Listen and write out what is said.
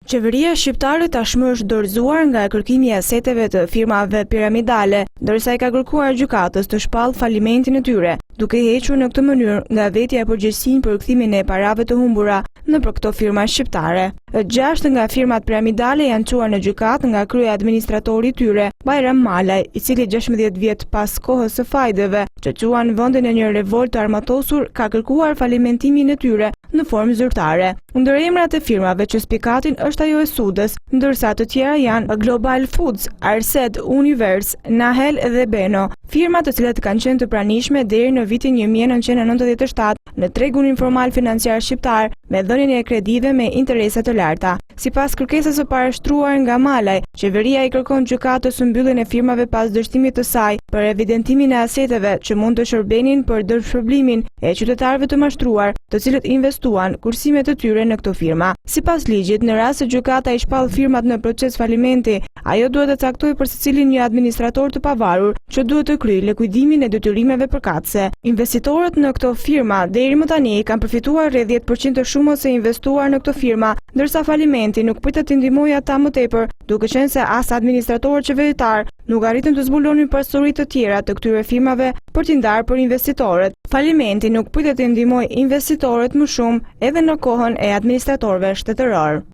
Qeveria shqiptare tashmë është dorëzuar nga kërkimi i aseteve të firmave piramidale, ndërsa i ka kërkuar gjykatës të shpallë falimentin e tyre, duke hequr në këtë mënyrë nga vetja e përgjegjësinë për kthimin e parave të humbura nëpër këto firma shqiptare. 6 nga firmat piramidale janë çuar në gjykatë nga kryeadministratori i tyre, Bajram Malaj, i cili 16 vjet pas kohës së fajdeve, që quan vendin e një revolt të armatosur, ka kërkuar falimentimin e tyre në formë zyrtare. Ndër emrat e firmave që spikatin është ajo e Sudës, ndërsa të tjera janë Global Foods, Arset, Univers, Nahel dhe Beno, firma të cilat kanë qenë të pranishme deri në vitin 1997 në tregun informal financiar shqiptar me dhënien e kredive me interesa të larta. Sipas kërkesës së parashtruar nga Malaj, qeveria i kërkon gjykatës mbylljen e firmave pas dështimit të saj për evidentimin e aseteve që mund të shërbenin për dërshpërblimin e qytetarëve të mashtruar, të cilët investuan kursimet e tyre në këto firma. Sipas ligjit, në rast se gjykata i shpall firmat në proces falimenti, ajo duhet të caktojë për secilin një administrator të pavarur që duhet të kryejë likuidimin e detyrimeve përkatëse. Investitorët në këto firma deri më tani kanë përfituar rreth 10% të shumës së investuar në këto firma, ndërsa falimenti nuk pritet të ndihmojë ata më tepër, duke qenë se as administratorët qeveritar nuk arritën të zbulonin pasuritë të tjera të këtyre firmave për t'i ndarë për investitorët. Falimenti nuk pritet të ndihmojë investitorët më shumë edhe në kohën e administratorëve shtetëror.